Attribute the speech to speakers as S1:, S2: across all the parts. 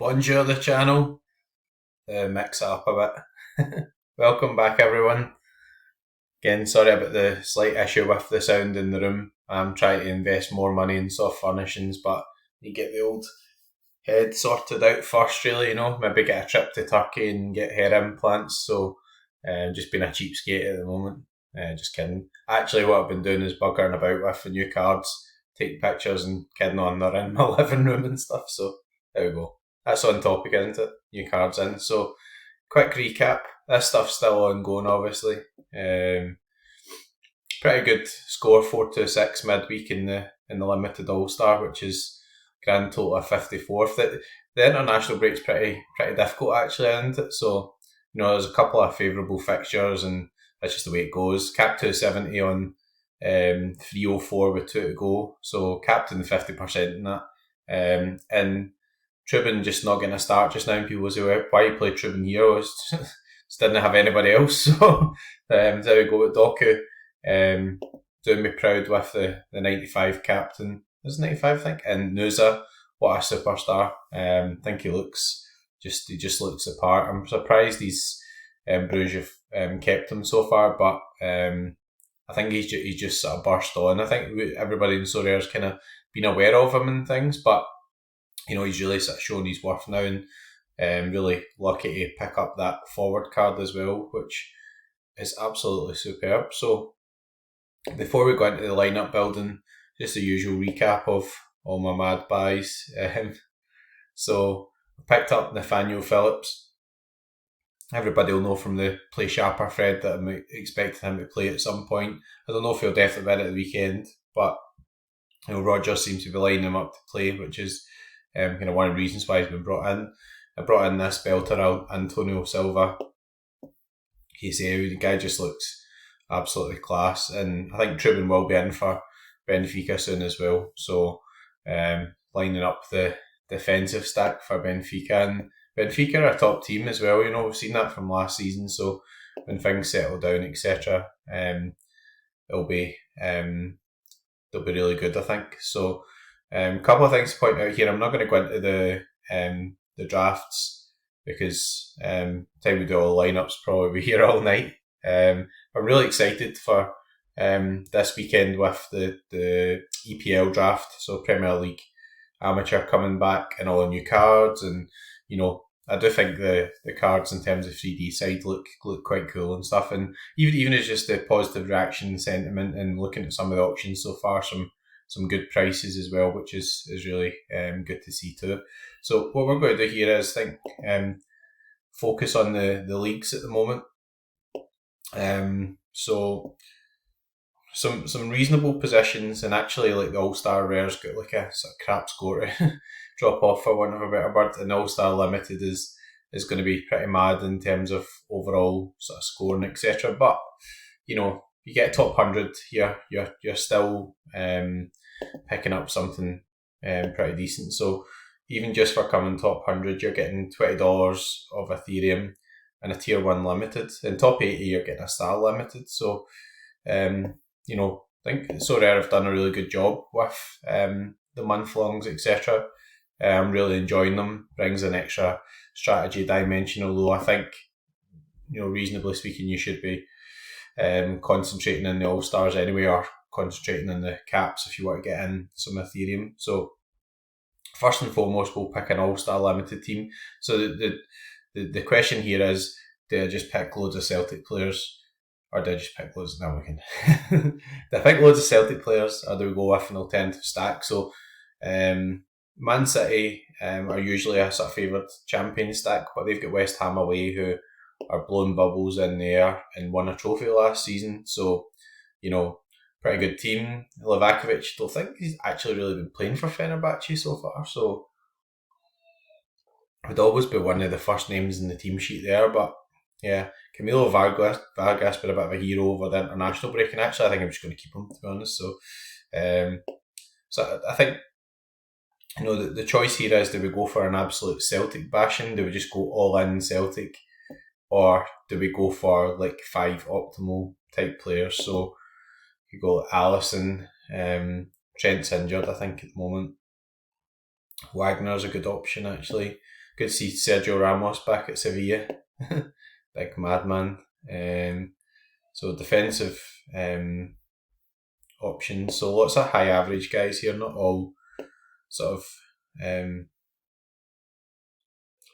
S1: Bonjour the channel. Mix it up a bit. Welcome back everyone. Again, sorry about the slight issue with the sound in the room. I'm trying to invest more money in soft furnishings, but you get the old head sorted out first really, maybe get a trip to Turkey and get hair implants, so just being a cheapskate at the moment. Just kidding. Actually what I've been doing is buggering about with the new cards, taking pictures and kidding on they're in my living room and stuff, so there we go. That's on topic, isn't it? New cards in. So quick recap. This stuff's still ongoing obviously. Pretty good score, 4-6 midweek in the limited All Star, which is grand total of 54th. The international break's pretty difficult actually, isn't it? So, there's a couple of favourable fixtures and that's just the way it goes. Cap 270 on 304 with 2 to go. So captain 50% in that. And Trubin just not getting a start just now, and people say, why you play Trubin here? Just didn't have anybody else. So there we go with Doku. Doing me proud with the 95 captain. Is it 95 I think? And Nusa, what a superstar. I think he just looks the part. I'm surprised he's Bruges have kept him so far, but I think he's just sort of burst on. I think everybody in Sorare's kind of been aware of him and things, but he's really sort of shown his worth now, and really lucky to pick up that forward card as well, which is absolutely superb. So before we go into the lineup building, just the usual recap of all my mad buys. So I picked up Nathaniel Phillips. Everybody will know from the Play Sharper thread that I'm expecting him to play at some point. I don't know if he'll definitely win at the weekend, but Rogers seems to be lining him up to play, which is kind of one of the reasons why he's been brought in. I brought in this belter, Antonio Silva. The guy just looks absolutely class, and I think Trubin will be in for Benfica soon as well. So lining up the defensive stack for Benfica, and Benfica are a top team as well. We've seen that from last season. So when things settle down, etc., they'll be really good, I think. So a couple of things to point out here. I'm not going to go into the drafts because time we do all the lineups probably be here all night. I'm really excited for this weekend with the EPL draft, so Premier League Amateur coming back and all the new cards, and I do think the cards in terms of 3D side look quite cool and stuff, and even as just the positive reaction and sentiment and looking at some of the auctions so far, some good prices as well, which is really good to see too. So what we're going to do here is focus on the leagues at the moment. So some reasonable positions, and actually like the All-Star Rare's got like a sort of crap score to drop off for want of a better word, and All-Star Limited is going to be pretty mad in terms of overall sort of scoring, etc. But you get top 100 here, you're still picking up something pretty decent. So even just for coming top 100, you're getting $20 of Ethereum and a tier 1 limited. In top 80, you're getting a star limited. So I think Sorare have done a really good job with the month longs, etc. I'm really enjoying them. Brings an extra strategy dimension, although I think reasonably speaking, you should be concentrating in the All Stars anyway, or concentrating in the caps if you want to get in some Ethereum. So first and foremost, we'll pick an All Star limited team. So the question here is, do I just pick loads of Celtic players, or do I just pick loads? No, we can. Do I pick loads of Celtic players, or do we go with an alternative stack? So Man City are usually a sort of favoured champion stack, but they've got West Ham away, who are blowing bubbles in the air and won a trophy last season. So, pretty good team. Livakovic, don't think he's actually really been playing for Fenerbahce so far, so would always be one of the first names in the team sheet there. But yeah, Camilo Vargas been a bit of a hero over the international break, and actually I think I'm just going to keep him, to be honest. So, so I think the choice here is, do we go for an absolute Celtic bashing? Do we just go all in Celtic? Or do we go for like 5 optimal type players? So you go Alisson, Trent's injured I think at the moment. Wagner's a good option actually. good to see Sergio Ramos back at Sevilla, big madman. So defensive options. So lots of high average guys here, not all sort of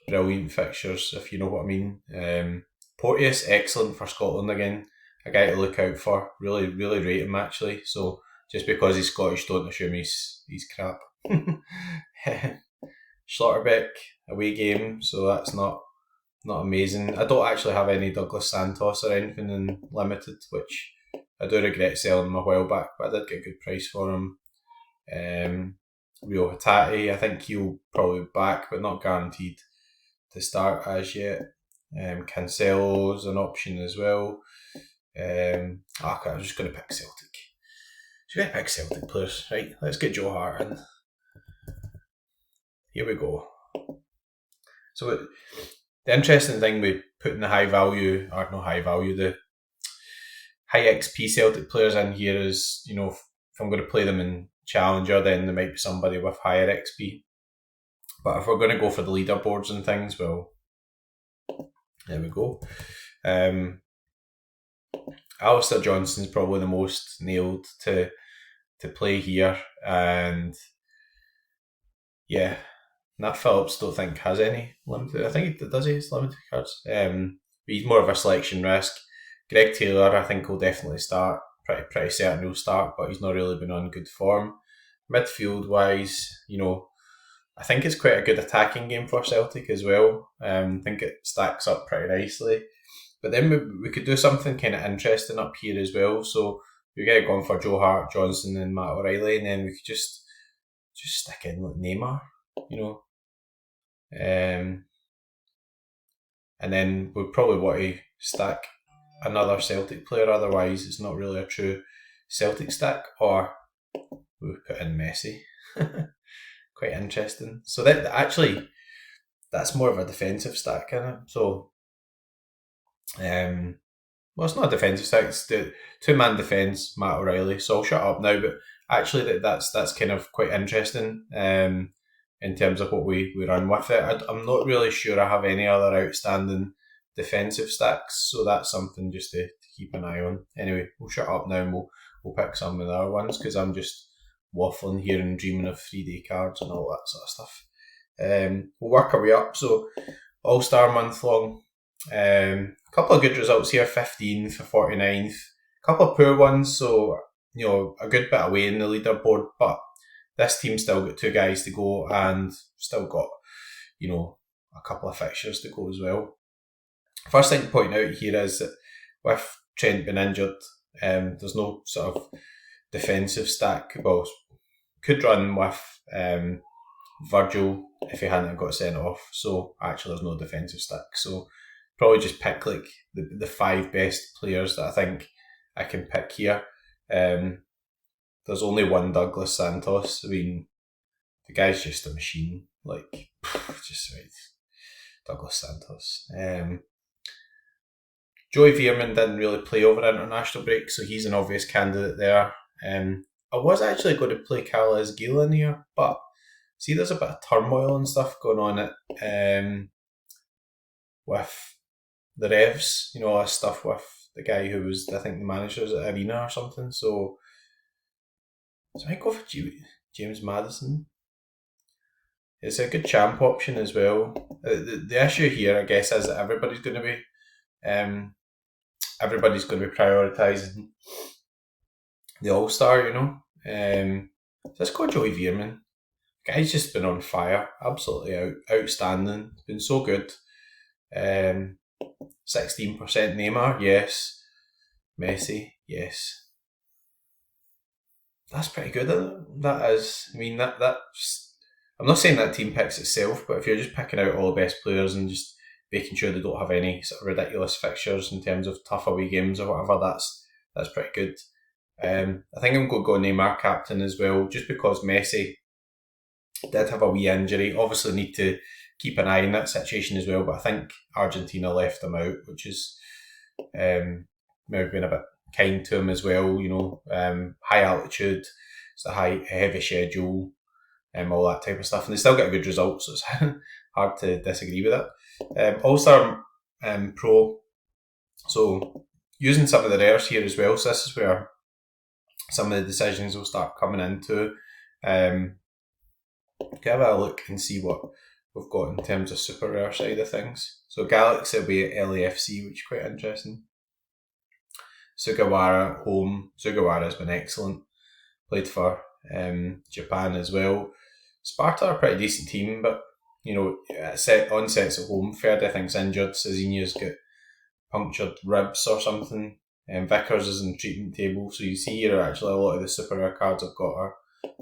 S1: brilliant fixtures, if you know what I mean. Porteous, excellent for Scotland again. A guy to look out for. Really, really rate him actually. So just because he's Scottish, don't assume he's crap. Schlotterbeck, away game, so that's not amazing. I don't actually have any Douglas Santos or anything in limited, which I do regret selling him a while back, but I did get a good price for him. Rio Hatate, I think he'll probably be back, but not guaranteed to start as yet. Cancelo's an option as well. I'm just going to pick Celtic. Should I pick Celtic players? Right, let's get Joe Hart in. Here we go. So the interesting thing with putting the the high XP Celtic players in here is, if I'm going to play them in Challenger, then there might be somebody with higher XP. But if we're going to go for the leaderboards and things, well, there we go. Alistair Johnston's probably the most nailed to play here, and yeah, Nat Phillips don't think has any limited. I think he does. He's limited cards. But he's more of a selection risk. Greg Taylor, I think, will definitely start. Pretty certain he'll start, but he's not really been on good form. Midfield wise, I think it's quite a good attacking game for Celtic as well. I think it stacks up pretty nicely. But then we could do something kind of interesting up here as well. So we get going for Joe Hart, Johnson, and Matt O'Reilly, and then we could just stick in like Neymar, and then we'd probably want to stack another Celtic player. Otherwise, it's not really a true Celtic stack. Or we put in Messi. Quite interesting. So that's more of a defensive stack, isn't it? So, it's not a defensive stack. It's the 2-man defence, Matt O'Reilly. So I'll shut up now. But actually, that's kind of quite interesting. In terms of what we run with it, I'm not really sure I have any other outstanding defensive stacks. So that's something just to keep an eye on. Anyway, we'll shut up now and we'll pick some of the other ones because I'm just waffling here and dreaming of 3-day cards and all that sort of stuff. We'll work our way up. So All-Star month long. A couple of good results here, 15th for 49th. A couple of poor ones, so a good bit away in the leaderboard, but this team still got 2 guys to go and still got, a couple of fixtures to go as well. First thing to point out here is that with Trent being injured, there's no sort of defensive stack. Well, could run with Virgil if he hadn't got sent off. So actually, there's no defensive stack. So probably just pick like the 5 best players that I think I can pick here. There's only one Douglas Santos. I mean, the guy's just a machine. Like, just right. Douglas Santos. Joey Veerman didn't really play over international break, so he's an obvious candidate there. I was actually going to play Carles Gil in here, but see, there's a bit of turmoil and stuff going on with the Revs, stuff with the guy who was, I think, the manager's at Arena or something. So I might go for James Maddison. It's a good champ option as well. The issue here, I guess, is that everybody's going to be prioritising the All-Star, So let's go Joey Veerman. Guy's just been on fire. Absolutely outstanding. Been so good. 16% Neymar, yes. Messi, yes. That's pretty good, isn't it? That is. I mean, that's... I'm not saying that team picks itself, but if you're just picking out all the best players and just making sure they don't have any sort of ridiculous fixtures in terms of tough away games or whatever, that's pretty good. I think I'm going to go Neymar captain as well, just because Messi did have a wee injury. Obviously need to keep an eye on that situation as well, but I think Argentina left him out, which is maybe been a bit kind to him as well. High altitude, it's a heavy schedule. all that type of stuff, and they still get a good result, so it's hard to disagree with it. All-Star Pro, so using some of the rares here as well, so this is where some of the decisions will start coming into. Give a look and see what we've got in terms of super rare side of things. So Galaxy will be at LAFC, which is quite interesting. Sugawara home. Sugawara's been excellent. Played for Japan as well. Sparta are a pretty decent team, but on sets at home, Ferdi I think's injured. Cezinha's got punctured ribs or something. Vickers is in the treatment table, so you see here actually a lot of the super rare cards I've got are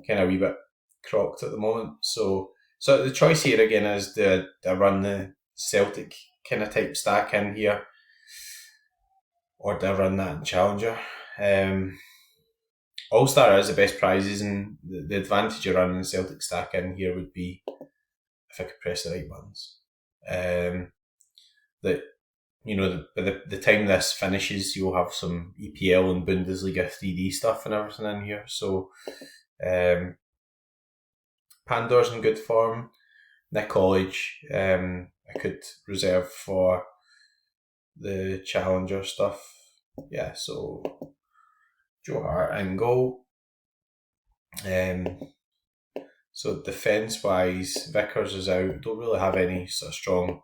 S1: kind of a wee bit crocked at the moment. So the choice here again is to run the Celtic kind of type stack in here, or do I run that in Challenger? All-Star is the best prizes, and the advantage of running the Celtic stack in here would be, if I could press the right buttons, that by the time this finishes, you'll have some EPL and Bundesliga 3D stuff and everything in here. So Pandor's in good form. Nick College, I could reserve for the Challenger stuff. Yeah, so Joe Hart in goal. So defence-wise, Vickers is out. Don't really have any sort of strong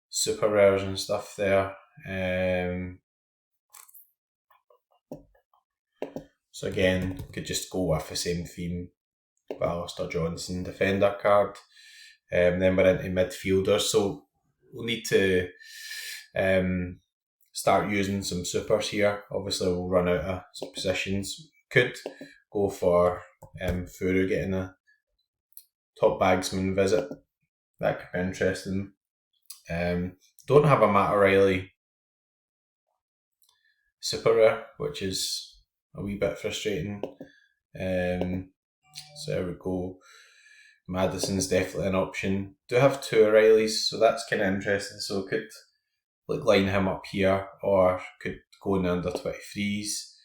S1: super rares and stuff there. So again, could just go with the same theme. Alistair Johnson, defender card. Then we're into midfielders, so we'll need to start using some supers here. Obviously, we'll run out of some positions. Could go for Furu getting a top bagsman visit. That could be interesting. Don't have a Matt O'Reilly super rare, which is a wee bit frustrating. So there we go. Madison's definitely an option. Do have two O'Reillys, so that's kind of interesting. So could line him up here, or could go in the under 23s.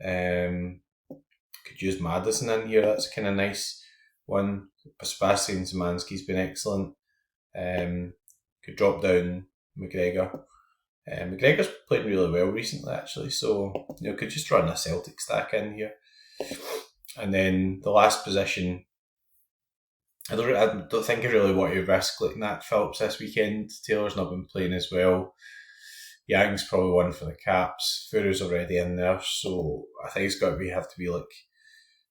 S1: Could use Madison in here. That's kind of nice one. Sebastian Szymanski's been excellent. Could drop down McGregor. McGregor's played really well recently, actually. So could just run a Celtic stack in here. And then the last position, I don't think I really want to risk like Nat Phillips this weekend. Taylor's not been playing as well. Yang's probably one for the caps. Furu's already in there, so I think it's got to have to be like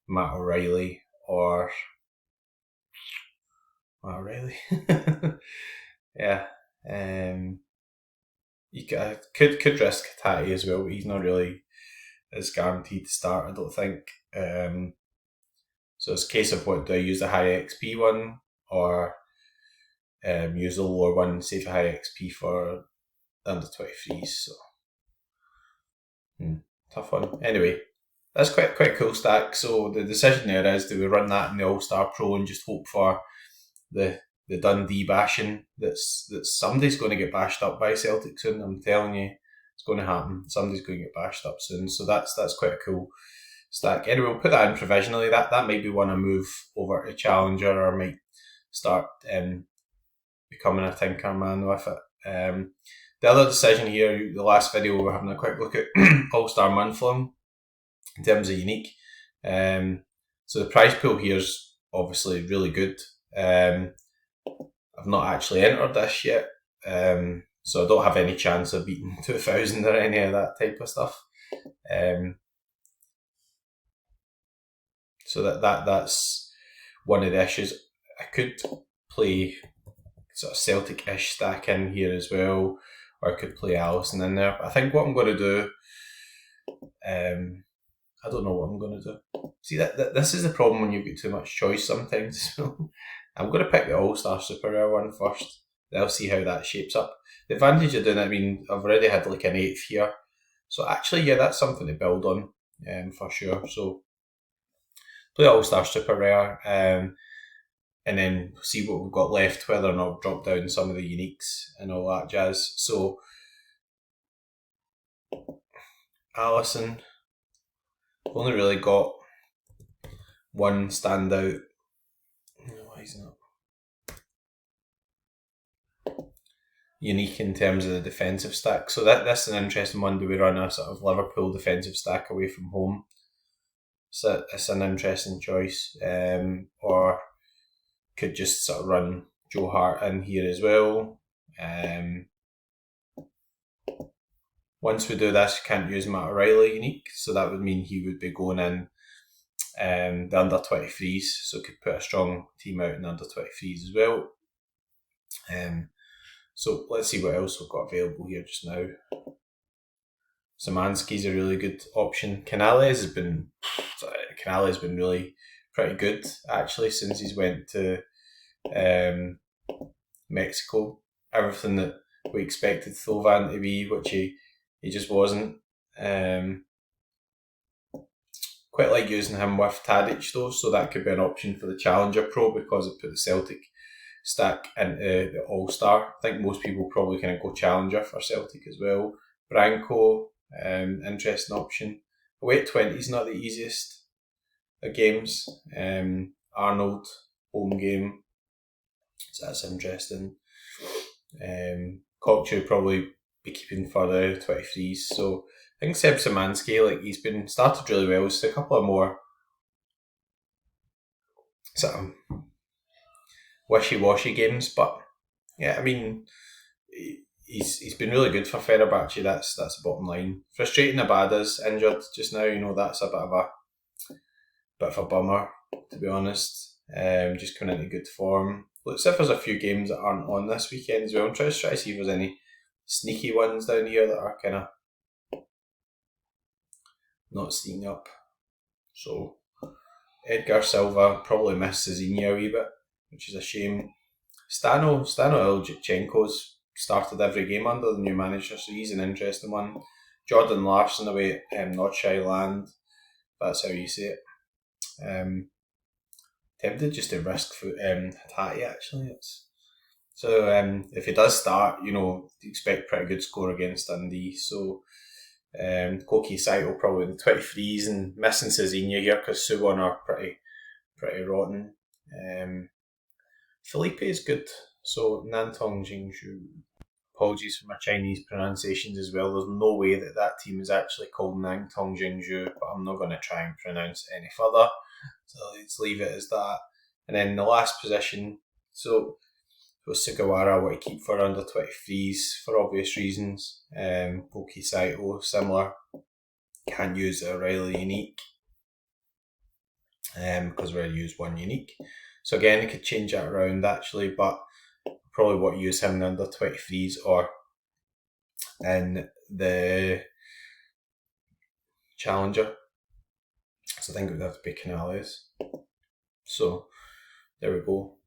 S1: Matt O'Reilly or Matt O'Reilly. Yeah. You could risk Tati as well, but he's not really as guaranteed to start, I don't think. So it's a case of what do I use the high XP one or use the lower one, save a high XP for under 23s. So tough one. Anyway, that's quite a cool stack. So the decision there is, do we run that in the All-Star Pro and just hope for the Dundee bashing that somebody's going to get bashed up by Celtic soon. I'm telling you, it's going to happen. Somebody's going to get bashed up soon. So that's quite a cool stack. Anyway, we'll put that in provisionally. That might be one I move over to Challenger, or might start becoming a tinker man with it. The other decision here, the last video, we were having a quick look at All-Star Monthly in terms of unique. So the prize pool here is obviously really good. I've not actually entered this yet, so I don't have any chance of beating 2,000 or any of that type of stuff. So that's one of the issues. I could play sort of Celtic-ish stack in here as well, or I could play Allison in there. But I think what I'm going to do, I don't know what I'm going to do. See, that this is the problem when you get too much choice sometimes. I'm going to pick the All-Star Super Rare one first. Then I'll see how that shapes up. The advantage of doing it, I've already had like an 8th here. So actually, yeah, that's something to build on for sure. So play All-Star Super Rare and then see what we've got left, whether or not drop down some of the uniques and all that jazz. So Allison, only really got one standout unique in terms of the defensive stack. So that's an interesting one. Do we run a sort of Liverpool defensive stack away from home? So it's an interesting choice. Or could just sort of run Joe Hart in here as well. Once we do this, you can't use Matt O'Reilly unique, so that would mean he would be going in the under 23s, so could put a strong team out in the under 23s as well. So let's see what else we've got available here just now. Szymanski's a really good option. Canales has been really pretty good actually since he's went to Mexico. Everything that we expected Thovan to be, which he just wasn't. Quite like using him with Tadic though, so that could be an option for the Challenger Pro because it put the Celtic stack into the All-Star. I think most people probably kind of go Challenger for Celtic as well. Branko, interesting option. Away at 20 is not the easiest of games. Arnold, home game, so that's interesting. Kokchu probably be keeping for the 23s. So I think Seb Szymanski, like he's been started really well. Just a couple of more sort of wishy-washy games, but yeah, I mean he's been really good for Fenerbahce. That's the bottom line. Frustrating Abada's injured just now. That's a bit of a bummer, to be honest. Just coming into good form. Looks as if there's a few games that aren't on this weekend as well. I'm trying to see if there's any sneaky ones down here that are kind of not sneaking up. So Edgar Silva probably missed Zizinho a wee bit, which is a shame. Stano Iljichenko's started every game under the new manager, so he's an interesting one. Jordan Larson away at Nordshire Land, that's how you say it. Tempted just to risk Hattati actually. If he does start, expect pretty good score against Dundee. So Koki Saito probably in the 23s and missing Cezinha here because Suwon are pretty rotten. Felipe is good. So Nantong Jingzhu. Apologies for my Chinese pronunciations as well. There's no way that team is actually called Nantong Jingzhu, but I'm not going to try and pronounce it any further. So let's leave it as that. And then the last position, so Sugawara, what I keep for under 23s for obvious reasons. Koki Saito, similar. Can't use the O'Reilly unique because we already used one unique. So again, I could change that around actually, but probably what use him in the under 23s or in the Challenger. So I think it would have to be Canales. So there we go.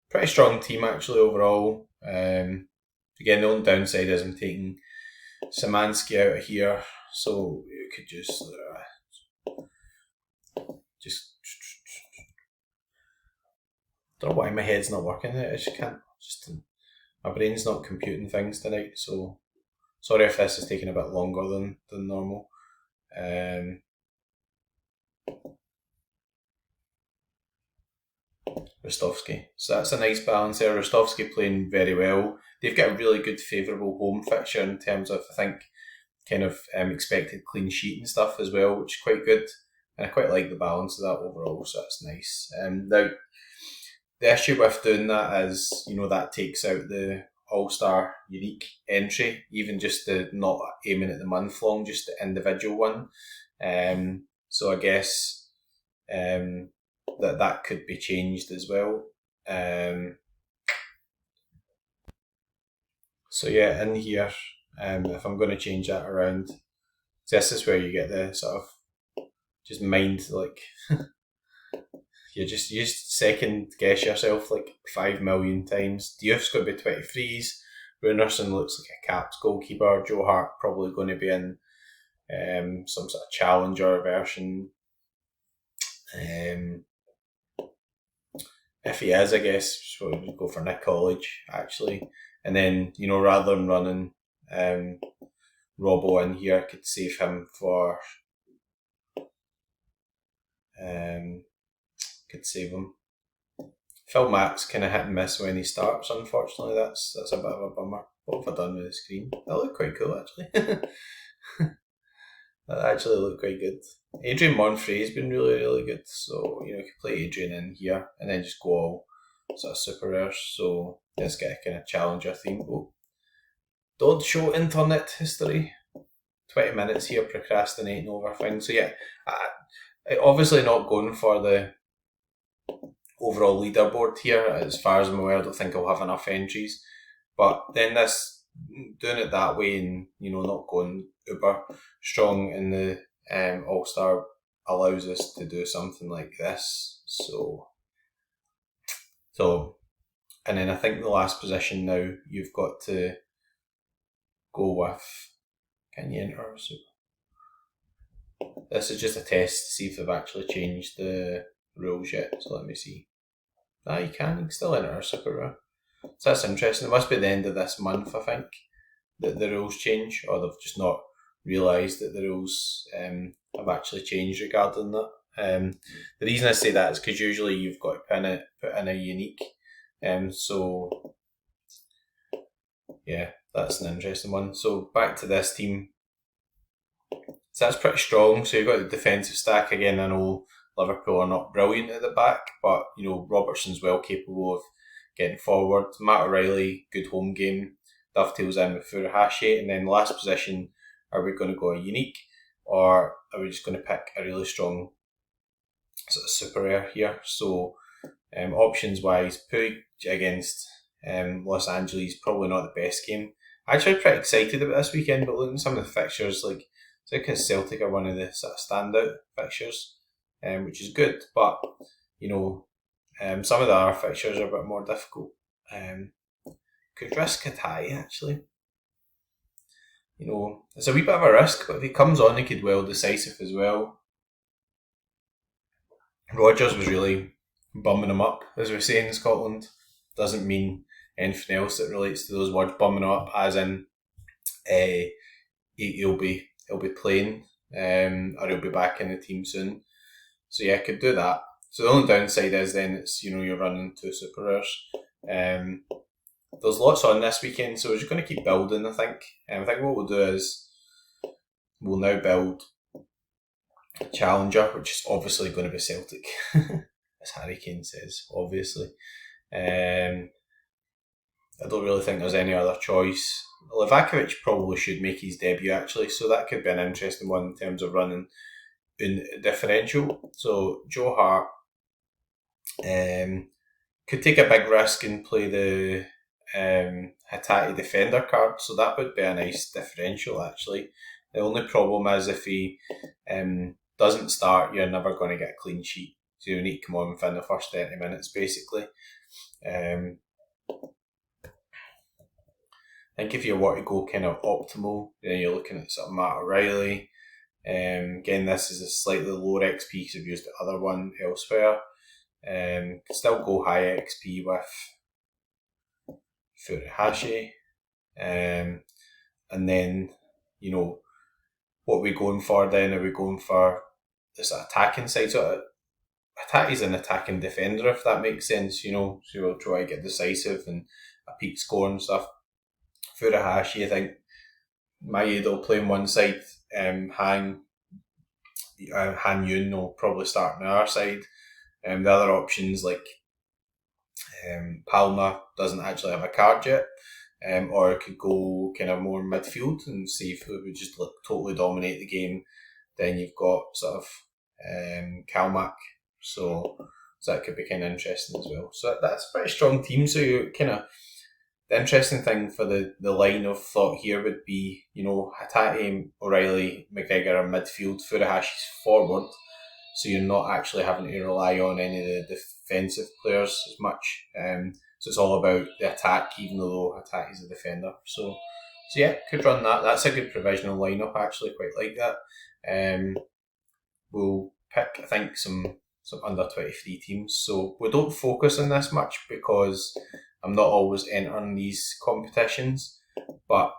S1: Pretty strong team actually overall. Again, the only downside is I'm taking Szymanski out of here, so you could just don't know why my head's not working. I just can't. My brain's not computing things tonight. So sorry if this is taking a bit longer than normal. Rostovsky. So that's a nice balance there. Rostovsky playing very well. They've got a really good favourable home fixture in terms of, I think, kind of expected clean sheet and stuff as well, which is quite good. And I quite like the balance of that overall, so that's nice. Now, the issue with doing that is, that takes out the All-Star unique entry, even just the not aiming at the month long, just the individual one. So I guess that could be changed as well. So yeah, in here, if I'm going to change that around, this is where you get the sort of just mind like you just second guess yourself like 5 million times. Diouf's going to be 23s. Runarsson looks like a caps goalkeeper. Joe Hart probably going to be in some sort of challenger version. If he is, I guess so we'd go for Nick College actually, and then rather than running Robbo in here, I could save him for could save him Phil Mack's kind of hit and miss when he starts. Unfortunately, that's a bit of a bummer. What have I done with the screen? That looked quite cool actually. That actually looked quite good. Adrian Monfrey's been really good. So you could play Adrian in here and then just go all sort of super rares. So let's get a kind of challenger theme. Oh, don't show internet history. 20 minutes here procrastinating over things. So yeah, obviously not going for the overall leaderboard here. As far as I'm aware, I don't think I'll have enough entries. But then doing it that way and not going uber strong in the All Star allows us to do something like this. So and then I think the last position now you've got to go with. Can you enter? So this is just a test to see if they've actually changed the rules yet. So let me see. You can still enter super rare. So that's interesting. It must be the end of this month, I think, that the rules change, or they've just not realised that the rules have actually changed regarding that. The reason I say that is because usually you've got to put in a unique. So yeah, that's an interesting one. So back to this team. So that's pretty strong. So you've got the defensive stack again. I know Liverpool are not brilliant at the back, but Robertson's well capable of getting forward. Matt O'Reilly, good home game, dovetails in with Furuhashi, and then last position, are we going to go a unique, or are we just going to pick a really strong sort of super rare here? So options wise, Puig against Los Angeles, probably not the best game. Actually, pretty excited about this weekend, but looking at some of the fixtures, like Celtic are one of the sort of standout fixtures, which is good, but some of the other fixtures are a bit more difficult. Could risk a tie actually. It's a wee bit of a risk, but if he comes on, he could well decisive as well. Rodgers was really bumming him up, as we say in Scotland. Doesn't mean anything else that relates to those words. Bumming him up, as in he'll be playing, or he'll be back in the team soon. So yeah, could do that. So the only downside is then it's you're running 2 super rares. There's lots on this weekend, so we're just going to keep building. I think what we'll do is we'll now build a challenger, which is obviously going to be Celtic, as Harry Kane says. Obviously, I don't really think there's any other choice. Livakovic probably should make his debut actually, so that could be an interesting one in terms of running in differential. So Joe Hart could take a big risk and play the Hatate defender card, so that would be a nice differential actually. The only problem is if he doesn't start, you're never going to get a clean sheet. So you need to come on within the first 30 minutes basically. I think if you want to go kind of optimal, then you're looking at sort of Matt O'Reilly. Again, this is a slightly lower XP because I've used the other one elsewhere. Could still go high XP with Furuhashi. And then, what are we going for then? Are we going for this attacking side? So Hatate's an attacking defender, if that makes sense, so we'll try to get decisive and a peak score and stuff. Furuhashi, I think Maeda will play on one side, Han Yun will probably start on the other side. The other options like Palma doesn't actually have a card yet, or it could go kind of more midfield and see if it would just totally dominate the game. Then you've got sort of Kalmak, so that could be kind of interesting as well. So that's a pretty strong team. So you kind of the interesting thing for the line of thought here would be, Hatate, O'Reilly, McGregor are midfield, Furuhashi's forward, so you're not actually having to rely on any of the defensive players as much. So it's all about the attack, even though Hatate is a defender. So yeah, could run that. That's a good provisional lineup. I actually quite like that. We'll pick, I think, some under 23 teams. So we don't focus on this much because I'm not always entering these competitions, but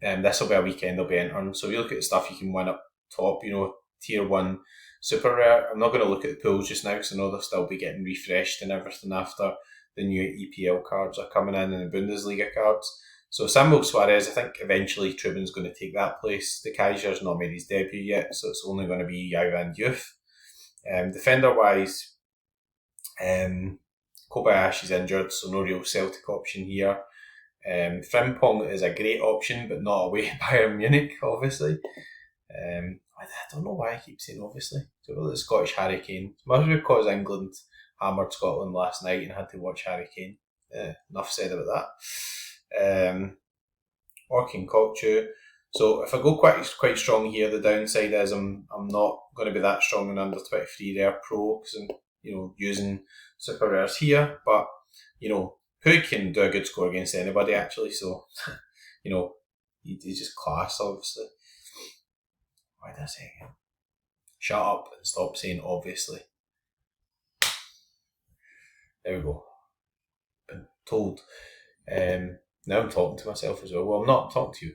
S1: this will be a weekend I'll be entering. So if you look at the stuff you can win up top, tier 1 super rare. I'm not going to look at the pools just now because I know they'll still be getting refreshed and everything after the new EPL cards are coming in and the Bundesliga cards. So Samuel Suarez, I think eventually Trubin's going to take that place. De Keyser's not made his debut yet, so it's only going to be Ivan Diouf. Defender-wise, Kobayashi's injured, so no real Celtic option here. Frimpong is a great option, but not away Bayern Munich, obviously. I don't know why I keep saying obviously. So the Scottish Harry Kane. It must be because England hammered Scotland last night and had to watch Harry Kane. Enough said about that. Orkin Kokchu. So if I go quite strong here, the downside is I'm not going to be that strong in under 23 rare pro because I'm using super rares here, but who can do a good score against anybody actually? So he's just class, obviously. Why did I say again? Shut up and stop saying obviously. There we go. Been told. Now I'm talking to myself as well. Well, I'm not talking to you.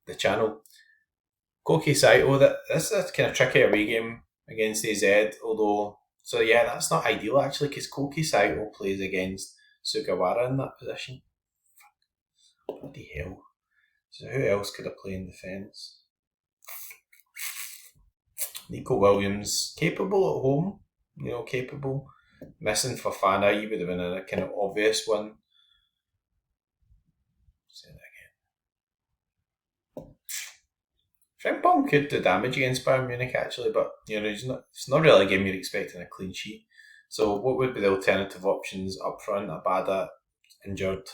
S1: The channel. Koki Saito, this is a kind of tricky away game against AZ, although, so yeah, that's not ideal actually, because Koki Saito plays against Sugawara in that position. Bloody hell. So who else could I play in defence? Nico Williams, capable at home, capable. Missing Fofana, he would have been a kind of obvious one. Say that again. Frimpong could do damage against Bayern Munich actually, but it's not really a game you're expecting a clean sheet. So what would be the alternative options up front? Abada injured.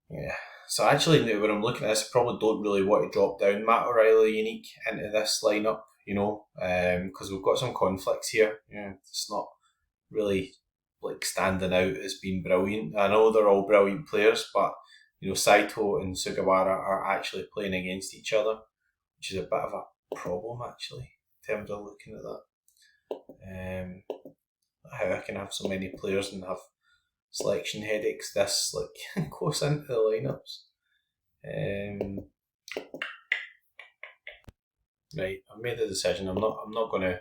S1: Yeah. So actually, when I'm looking at this, I probably don't really want to drop down Matt O'Reilly unique into this lineup, because we've got some conflicts here. It's not really like standing out as being brilliant. I know they're all brilliant players, but Saito and Sugawara are actually playing against each other, which is a bit of a problem actually in terms of looking at that. How I can have so many players and have selection headaches this close into the lineups. Right, I've made the decision. I'm not going to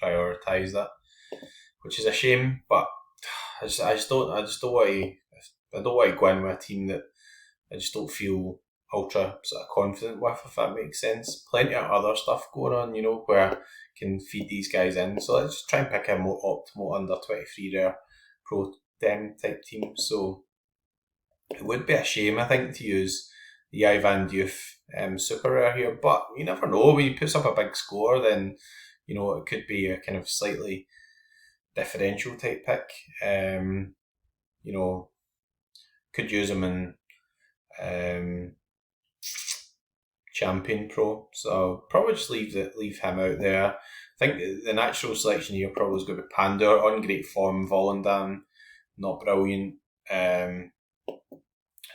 S1: prioritise that, which is a shame. But I don't want to go in with a team that I just don't feel ultra sort of confident with, if that makes sense. Plenty of other stuff going on, where I can feed these guys in. So let's just try and pick a more optimal under 23 rare pro dem type team. So it would be a shame, I think, to use the Ivan Diouf super rare here, but you never know. When he puts up a big score, then it could be a kind of slightly differential type pick. Could use him in Champion Pro, so probably just leave him out there. I think the natural selection here probably is going to be Pandur, on great form. Volendam, not brilliant.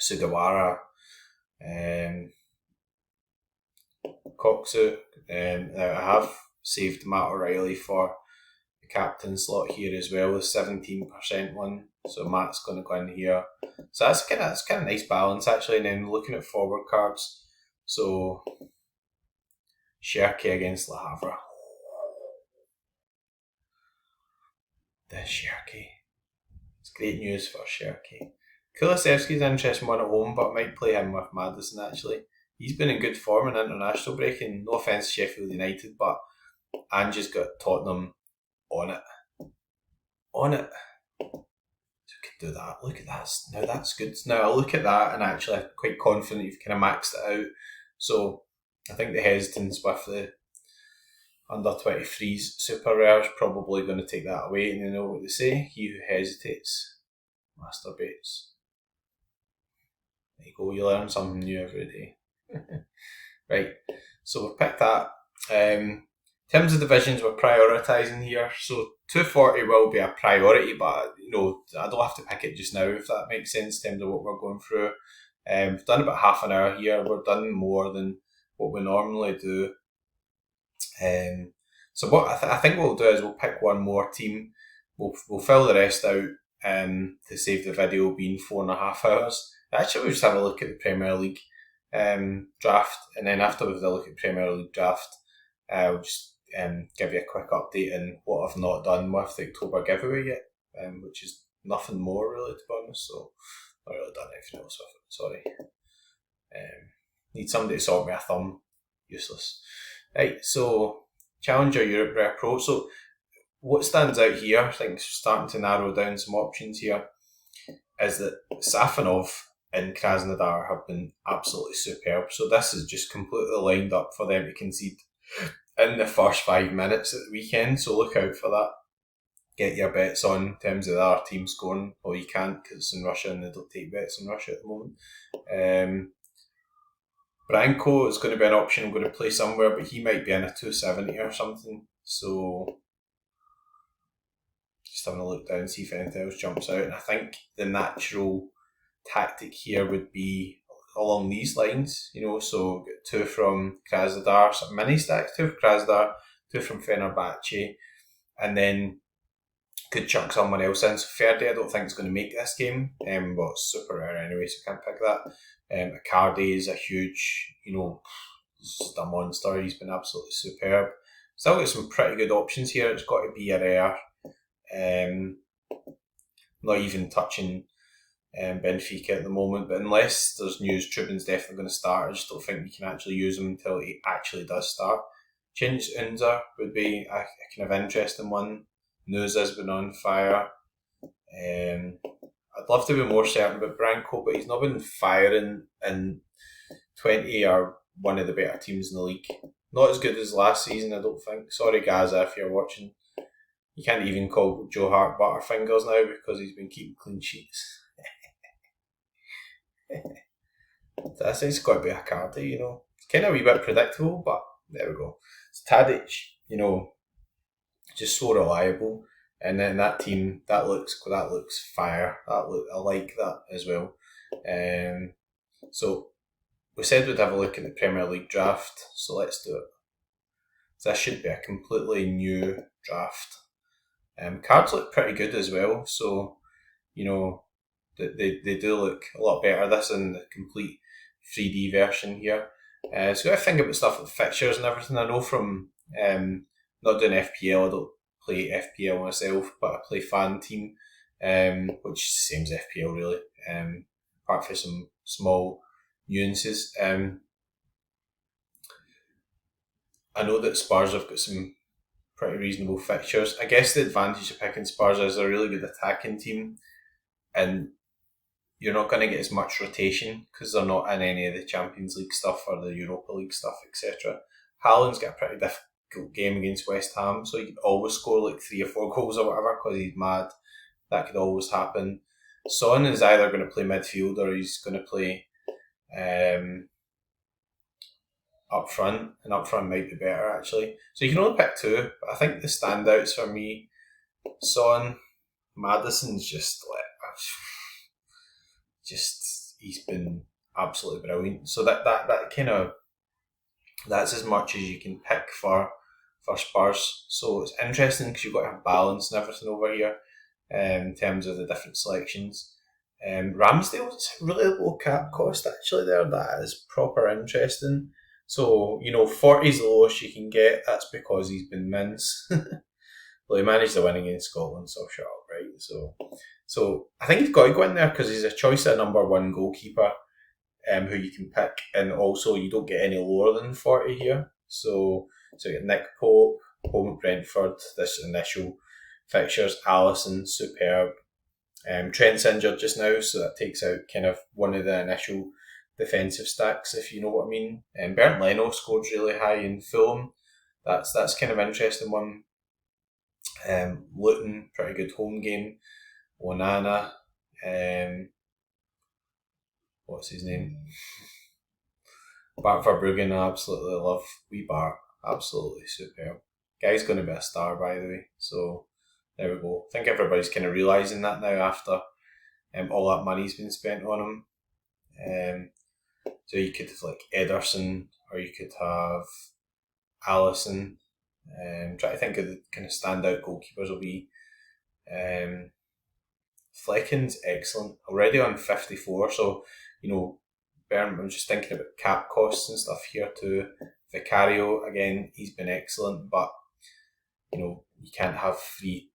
S1: Sugawara, Koksu. Now I have saved Matt O'Reilly for the captain slot here as well, the 17% one. So Matt's going to go in here. So that's kind of nice balance actually. And then looking at forward cards, so Sherky against Le Havre. The Sherky. It's great news for Sherky. Kulusevski's an interesting one at home, but I might play him with Madison actually. He's been in good form in international break, and no offence to Sheffield United, but Ange's got Tottenham on it. So we can do that. Look at that. Now that's good. Now I look at that and actually I'm quite confident you've kind of maxed it out. So I think the hesitance with the under 23s super rare is probably going to take that away, and you know what they say, he who hesitates masturbates. There you go, you learn something new every day. Right, so we've picked that. In terms of divisions, we're prioritising here. So 240 will be a priority, but I don't have to pick it just now, if that makes sense, in terms of what we're going through. We've done about half an hour here. We're done more than what we normally do. So what I think what we'll do is we'll pick one more team. We'll fill the rest out to save the video being 4.5 hours. Actually, we'll just have a look at the Premier League draft, and then after we've had a look at Premier League draft, I'll just give you a quick update on what I've not done with the October giveaway yet, which is nothing more really, to be honest. So not really done anything else with it. Sorry. Need somebody to sort me a thumb. Useless. Right. So Challenger Europe Rare Pro. So what stands out here, I think, starting to narrow down some options here, is that Safonov and Krasnodar have been absolutely superb. So this is just completely lined up for them to concede in the first 5 minutes at the weekend. So look out for that. Get your bets on in terms of our team scoring. Well, you can't because it's in Russia and they don't take bets in Russia at the moment. Branko is going to be an option I'm going to play somewhere, but he might be in a 270 or something. So just having a look down, see if anything else jumps out. And I think the natural tactic here would be along these lines, so get 2 from Krasnodar, some mini stacks, 2 from Krasnodar, 2 from Fenerbahce, and then could chuck someone else in. So Ferdi I don't think is going to make this game, but it's super rare anyway, so can't pick that. Icardi is a huge, he's just a monster. He's been absolutely superb. Still got some pretty good options here. It's got to be a rare. Not even touching Benfica at the moment, but unless there's news Trubin's definitely going to start, I just don't think we can actually use him until he actually does start. Chinch Unzer would be a kind of interesting one. News has been on fire. I'd love to be more certain about Branko, but he's not been firing, and 20 are one of the better teams in the league. Not as good as last season, I don't think. Sorry, Gaza, if you're watching. You can't even call Joe Hart Butterfingers now because he's been keeping clean sheets. That's it's got to be a Icardi, It's kind of a wee bit predictable, but there we go. It's Tadic, just so reliable. And then that team, that looks fire. I like that as well. So we said we'd have a look at the Premier League draft, so let's do it. So this should be a completely new draft. Cards look pretty good as well, so they do look a lot better. This in the complete 3D version here. So got to think about stuff like fixtures and everything. I know from not doing FPL, I don't play FPL myself, but I play Fan Team, which is the same as FPL really, apart from some small nuances. I know that Spurs have got some pretty reasonable fixtures. I guess the advantage of picking Spurs is they're a really good attacking team, and you're not going to get as much rotation because they're not in any of the Champions League stuff or the Europa League stuff, etc. Haaland's got a pretty difficult game against West Ham, so he could always score like 3 or 4 goals or whatever because he's mad. That could always happen. Son is either going to play midfield or he's going to play up front, and up front might be better actually. So you can only pick 2, but I think the standouts for me, Son, Maddison's just he's been absolutely brilliant. So that kind of, that's as much as you can pick for Spurs. So it's interesting because you've got to have balance and everything over here in terms of the different selections. Ramsdale's really low cap cost actually there. That is proper interesting. So, 40 is the lowest you can get. That's because he's been mince. Well, he managed to win against Scotland, so shut up, right? So I think he's got to go in there because he's a choice of number 1 goalkeeper who you can pick, and also you don't get any lower than 40 here. So you get Nick Pope, home at Brentford, this initial fixtures, Alisson, superb. Trent's injured just now, so that takes out kind of one of the initial defensive stacks, if you know what I mean. Bernd Leno scored really high in Fulham. That's kind of interesting one. Luton, pretty good home game. Onana, what's his name? Bart Verbruggen, I absolutely love. Wee Bart, absolutely superb. Guy's going to be a star, by the way. So there we go. I think everybody's kind of realising that now after all that money's been spent on him. So you could have like Ederson, or you could have Alisson. Try to think of the kind of standout goalkeepers will be. Flecken's excellent, already on 54, so I'm just thinking about cap costs and stuff here too. Vicario, again, he's been excellent, but you can't have three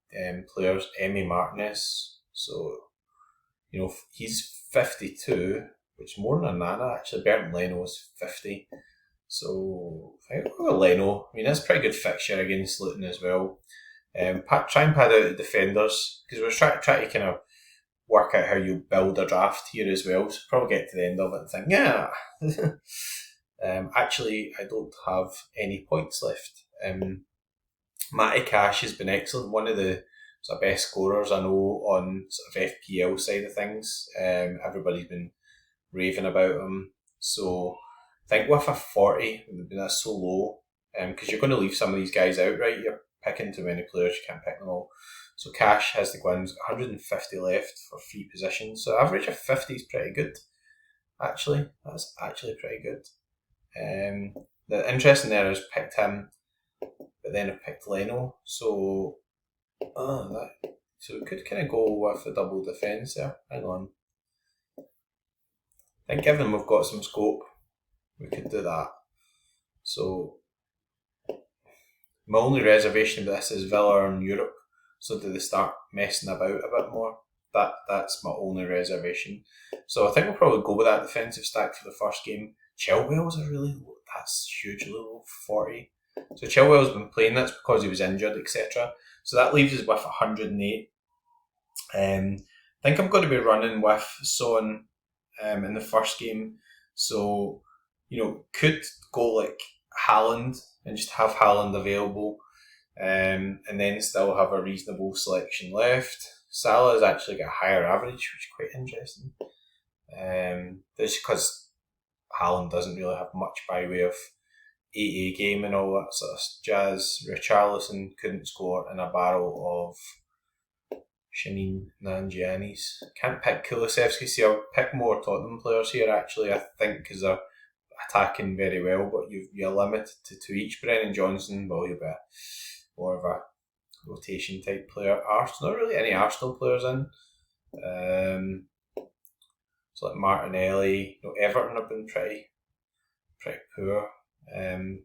S1: players. Emi Martinez, so he's 52, which is more than Nana actually. Bernd Leno is 50, so I think we'll go with Leno. I mean, that's a pretty good fixture against Luton as well. Try and pad out the defenders, because we're trying to kind of work out how you build a draft here as well. So probably get to the end of it and think, yeah. Actually, I don't have any points left. Matty Cash has been excellent. One of the best scorers I know on sort of FPL side of things. Everybody's been raving about him. So I think with a 40, that's so low. Because you're going to leave some of these guys out, right? You're picking too many players, you can't pick them all. So Cash has the Gwyn's 150 left for 3 positions. So average of 50 is pretty good. Actually, that's actually pretty good. The interesting there is picked him, but then I picked Leno. So we could kind of go with a double defence there. Hang on. I think given we've got some scope, we could do that. So my only reservation with this is Villa are in Europe, so do they start messing about a bit more? That's my only reservation. So I think we'll probably go with that defensive stack for the first game. Chilwell's a really low, that's hugely low, 40. So Chilwell's been playing, that's because he was injured, etc. So that leaves us with 108. I think I'm going to be running with Son in the first game. So, could go like Haaland and just have Haaland available, and then still have a reasonable selection left. Salah's actually got a higher average, which is quite interesting. Just because Haaland doesn't really have much by way of 8A game and all that sort of jazz. Richarlison couldn't score in a barrel of Shanine Nanjiani's. Can't pick Kulusevski. See, I'll pick more Tottenham players here actually, I think, because they're attacking very well, but you're limited to 2 each. Brennan Johnson, well, you'll be more of a rotation type player. Arsenal, not really any Arsenal players in. So like Martinelli, Everton have been pretty poor. To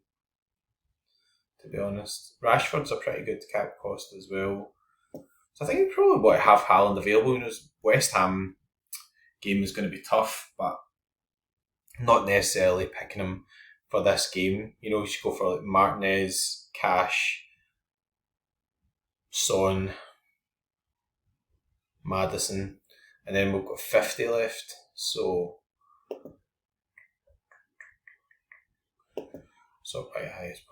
S1: be honest, Rashford's a pretty good cap cost as well. So I think you probably want to have Haaland available. West Ham game is going to be tough, but not necessarily picking him for this game. You should go for like Martinez, Cash, Son, Maddison, and then we've got 50 left. So by highest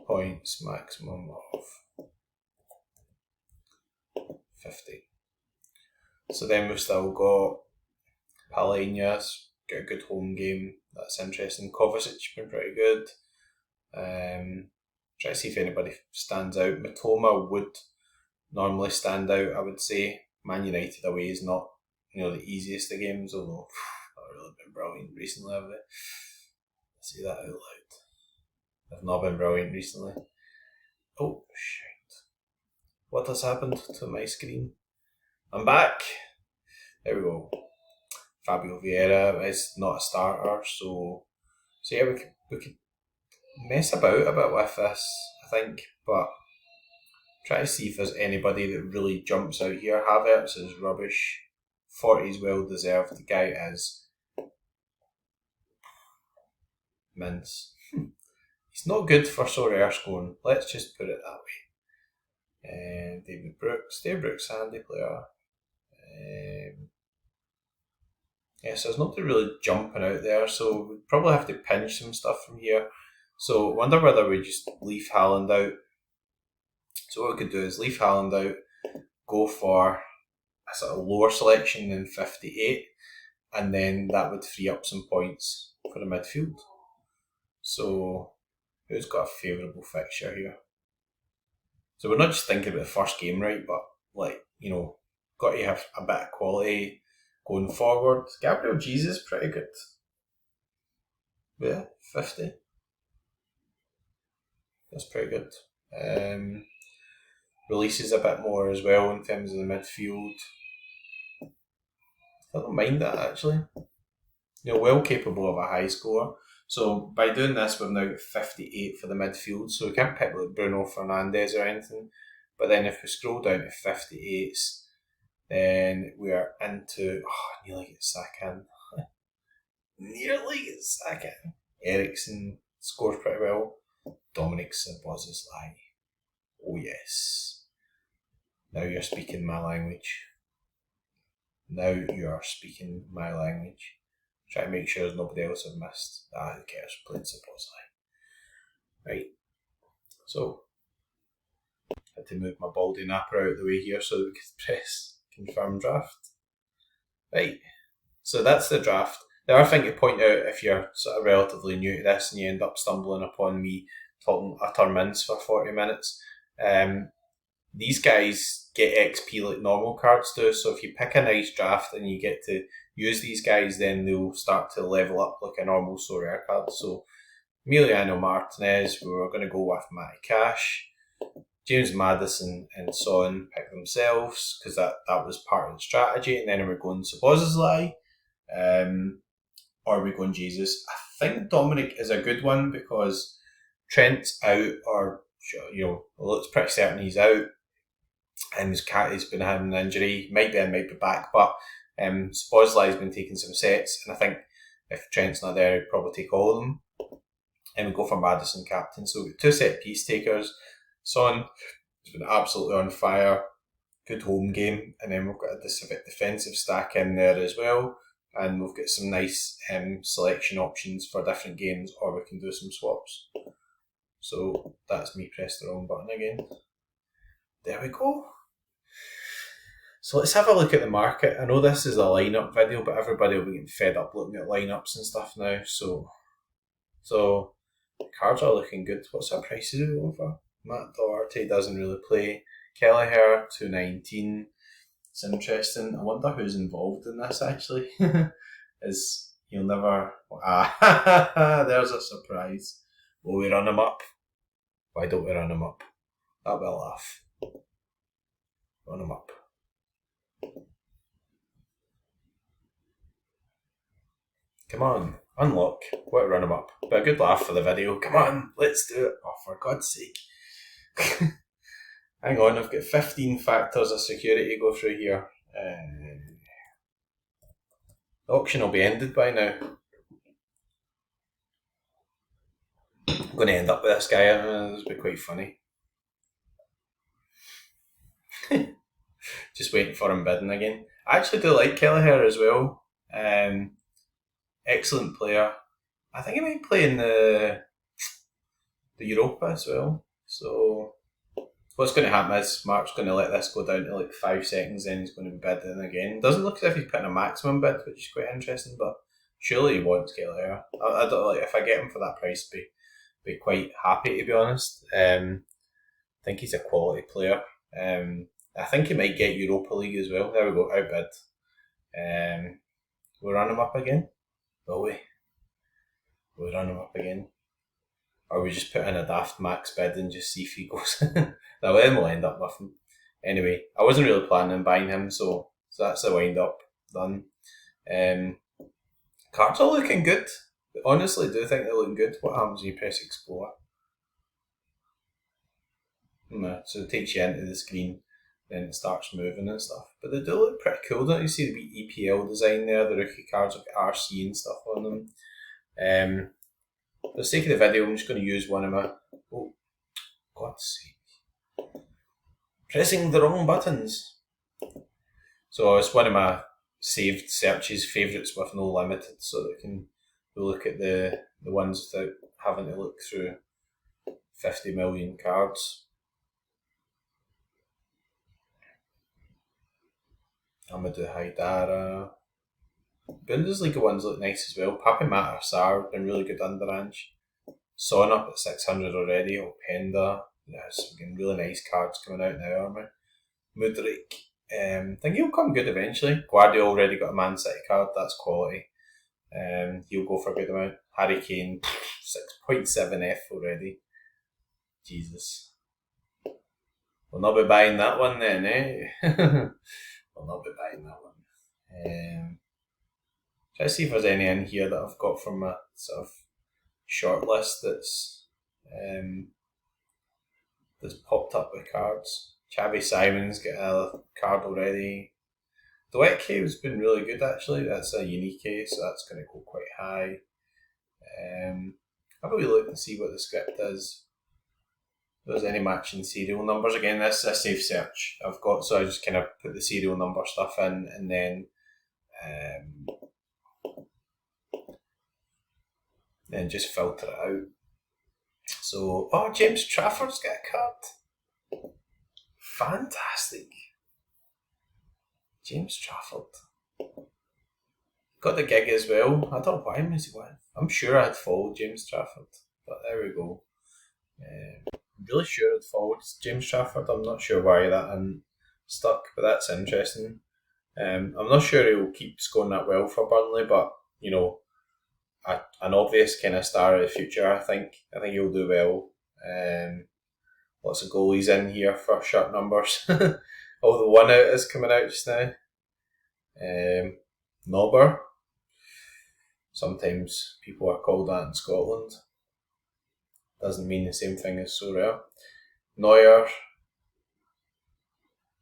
S1: points maximum of 50. So then we've still got Palhinha's got a good home game. That's interesting. Kovacic's been pretty good. Try to see if anybody stands out. Matoma would normally stand out, I would say. Man United away is not the easiest of games, although not really been brilliant recently, have they? Say that out loud. They've not been brilliant recently. Oh, shit. What has happened to my screen? I'm back. There we go. Fabio Vieira is not a starter, so yeah, we could mess about a bit with this, I think, but try to see if there's anybody that really jumps out here. Havertz is rubbish. 40 is well deserved. The guy is mince. He's not good for Sorare scoring. Let's just put it that way. David Brooks, handy player. So there's nobody really jumping out there, so we probably have to pinch some stuff from here. So I wonder whether we just leave Haaland out. So what we could do is leave Haaland out, go for a sort of lower selection than 58, and then that would free up some points for the midfield. So who's got a favourable fixture here? So we're not just thinking about the first game, right? But got to have a bit of quality going forward. Gabriel Jesus, pretty good. Yeah, 50. That's pretty good. Releases a bit more as well in terms of the midfield. I don't mind that actually. well capable of a high score. So by doing this, we've now got 58 for the midfield. So we can't pick like Bruno Fernandes or anything. But then if we scroll down to 58s, then we are into nearly get Saka in. Nearly get Saka in. Eriksen scores pretty well. Dominic Szoboszlai. Oh yes. Now you're speaking my language. Now you are speaking my language. Try to make sure there's nobody else I've missed. Who cares? Playing Szoboszlai. Right. So, had to move my baldy napper out of the way here so that we could press confirm draft. Right. So that's the draft. The other thing to point out, if you're sort of relatively new to this and you end up stumbling upon me talking utter mince for 40 minutes, these guys get XP like normal cards do. So if you pick a nice draft and you get to use these guys, then they'll start to level up like a normal Sorare card. So Emiliano Martinez, we were going to go with Matty Cash. James Maddison and Son pick themselves because that was part of the strategy. And then are we going Szoboszlai? Or are we going Jesus? I think Dominic is a good one because Trent's out, or it looks pretty certain he's out. And he's been having an injury, might be in, might be back, but Szoboszlai's been taking some sets, and I think if Trent's not there, he'd probably take all of them. And we go for Maddison captain. So we've got 2 set piece takers. Son has been absolutely on fire. Good home game. And then we've got a defensive stack in there as well. And we've got some nice selection options for different games, or we can do some swaps. So that's me pressed the wrong button again. There we go. So let's have a look at the market. I know this is a lineup video, but everybody will be getting fed up looking at lineups and stuff now. So the cards are looking good. What's our prices going for? Matt Doherty doesn't really play. Kelleher 219. It's interesting. I wonder who's involved in this actually. He'll never. There's a surprise. Will we run him up? Why don't we run him up? That'll be a laugh. Run him up. Come on, unlock. What run him up? But a good laugh for the video. Come on, let's do it. Oh, for God's sake. Hang on, I've got 15 factors of security to go through here. The auction will be ended by now. I'm going to end up with this guy. This will be quite funny. Just waiting for him bidding again. I actually do like Kelleher as well. Excellent player. I think he might play in the Europa as well. So what's going to happen is Mark's going to let this go down to like 5 seconds, then he's going to be bidding again. Doesn't look as if he's putting a maximum bid, which is quite interesting, but surely he wants Kelleher. I don't like if I get him for that price, be quite happy to be honest. I think he's a quality player. I think he might get Europa League as well. There we go, outbid. We'll run him up again. Will we? We'll run him up again. Or we just put in a daft max bid and just see if he goes. Now then we'll end up with him. Anyway, I wasn't really planning on buying him, so that's the wind up done. Cards are looking good. Honestly, do think they're looking good. What happens when you press explore? So it takes you into the screen, then it starts moving and stuff. But they do look pretty cool, don't you? See the EPL design there, the rookie cards with RC and stuff on them. For the sake of the video, I'm just going to use one of my... Oh, God's sake. Pressing the wrong buttons. So it's one of my saved searches, favourites with no limited, so that I can look at the ones without having to look through 50 million cards. Amadou Haidara. Bundesliga ones look nice as well. Papi Matar Sarr been really good under Ange. Son up at 600 already. Openda. There's some really nice cards coming out now, aren't we? Mudryk. Think he'll come good eventually. Guardiola already got a Man City card. That's quality. He'll go for a good amount. Harry Kane 6.7F already. Jesus. We'll not be buying that one then, eh? We'll not be buying that one. Let's see if there's any in here that I've got from a sort of short list that's popped up with cards. Chavi Simon's got a card already. Dwight Cave's been really good actually. That's a unique case, so that's going to go quite high. Have a wee look and see what the script is. If there's any matching serial numbers. Again, this is a safe search I've got, so I just kind of put the serial number stuff in and then just filter it out. So, James Trafford's got a card. Fantastic. James Trafford. Got the gig as well. I don't know why I'm sure I'd followed James Trafford, but there we go. I'm really sure I'd followed James Trafford. I'm not sure why that stuck, but that's interesting. I'm not sure he'll keep scoring that well for Burnley, but an obvious kind of star of the future. I think he'll do well. Lots of goalies in here for shirt numbers. The one out is coming out just now. Nobber. Sometimes people are called that in Scotland. Doesn't mean the same thing as Sorare. Neuer.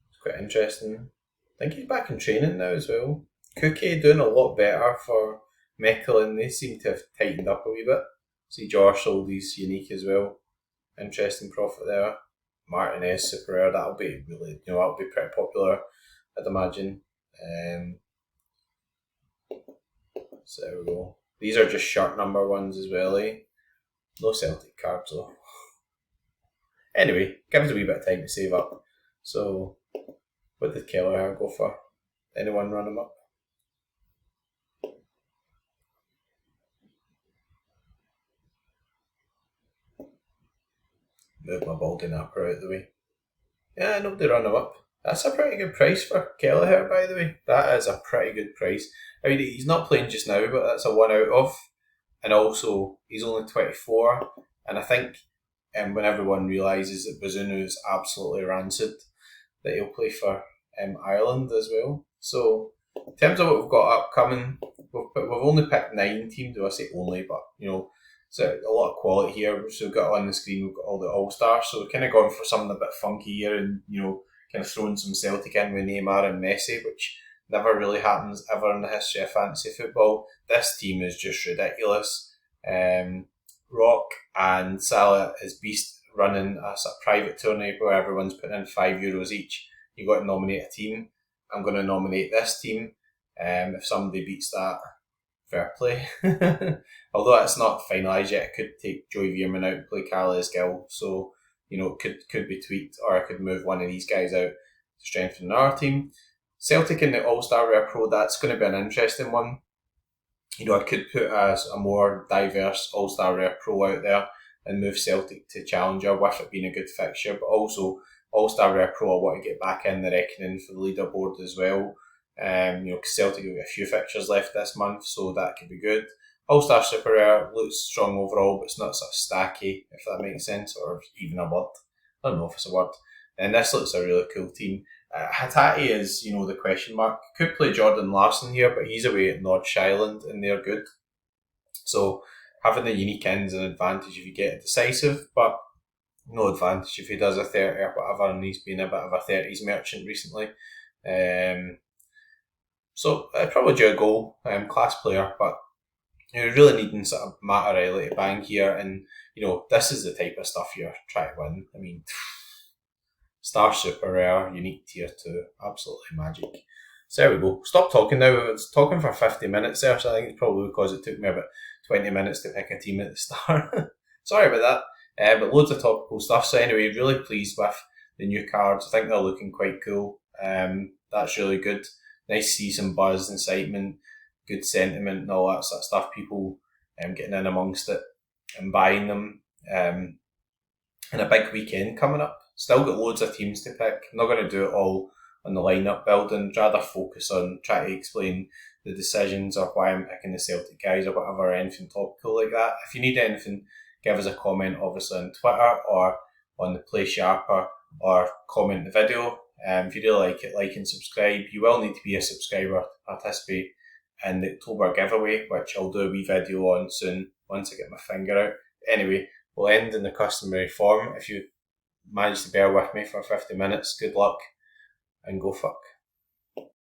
S1: It's quite interesting. I think he's back in training now as well. Cookie doing a lot better for Mechelen. They seem to have tightened up a wee bit. See Josh sold these unique as well. Interesting profit there. Martinez, Super Rare, that'll be really, that'll be pretty popular, I'd imagine. So there we go. These are just shirt number ones as well, eh? No Celtic cards though. Anyway, give us a wee bit of time to save up. So, what did Kelleher go for? Anyone run him up? Move my baldy napper out of the way. Yeah, nobody run him up. That's a pretty good price for Kelleher, by the way. That is a pretty good price. I mean, he's not playing just now, but that's a one out of. And also, he's only 24. And I think when everyone realises that Bazunu is absolutely rancid, that he'll play for Ireland as well. So, in terms of what we've got upcoming, we've only picked 9 teams. Do I say only? But, so a lot of quality here. So we've got on the screen, we've got all the All-Stars. So we're kind of going for something a bit funky here and, kind of throwing some Celtic in with Neymar and Messi, which never really happens ever in the history of fantasy football. This team is just ridiculous. Rock and Salah is beast running a private tourney where everyone's putting in €5 each. You've got to nominate a team. I'm going to nominate this team. If somebody beats that, fair play. Although it's not finalised yet, it could take Joey Veerman out and play Carles Gill. So, it could be tweaked, or I could move one of these guys out to strengthen our team. Celtic in the All-Star Rare Pro, that's going to be an interesting one. I could put a more diverse All-Star Rare Pro out there and move Celtic to Challenger with it being a good fixture, but also All-Star Rare Pro I want to get back in the reckoning for the leaderboard as well. Because Celtic have got a few fixtures left this month, so that could be good. All-Star Super Rare looks strong overall, but it's not sort of stacky, if that makes sense, or even a word. I don't know if it's a word. And this looks a really cool team. Hatate is, the question mark. Could play Jordan Larson here, but he's away at North Island and they're good. So having the unique ends an advantage if you get a decisive, but no advantage if he does a 30 or whatever, and he's been a bit of a 30s merchant recently. So I'd probably do a goal, class player, but you're really needing sort of Mattarelli to bang here, and this is the type of stuff you're trying to win. I mean, Star Super Rare, Unique Tier 2, absolutely magic. So there we go. Stop talking now. I was talking for 50 minutes there, so I think it's probably because it took me about 20 minutes to pick a team at the start. Sorry about that. But loads of topical stuff. So anyway, really pleased with the new cards. I think they're looking quite cool. That's really good. Nice to see some buzz, incitement, good sentiment and all that sort of stuff. People getting in amongst it and buying them. And a big weekend coming up. Still got loads of teams to pick. I'm not going to do it all on the lineup building. Rather focus on trying to explain the decisions or why I'm picking the Celtic guys or whatever, anything topical like that. If you need anything, give us a comment obviously on Twitter or on the Play Sharper, or comment the video. If you really like it, like and subscribe. You will need to be a subscriber to participate and the October giveaway, which I'll do a wee video on soon once I get my finger out. Anyway, we'll end in the customary form. If you manage to bear with me for 50 minutes, good luck and go fuck.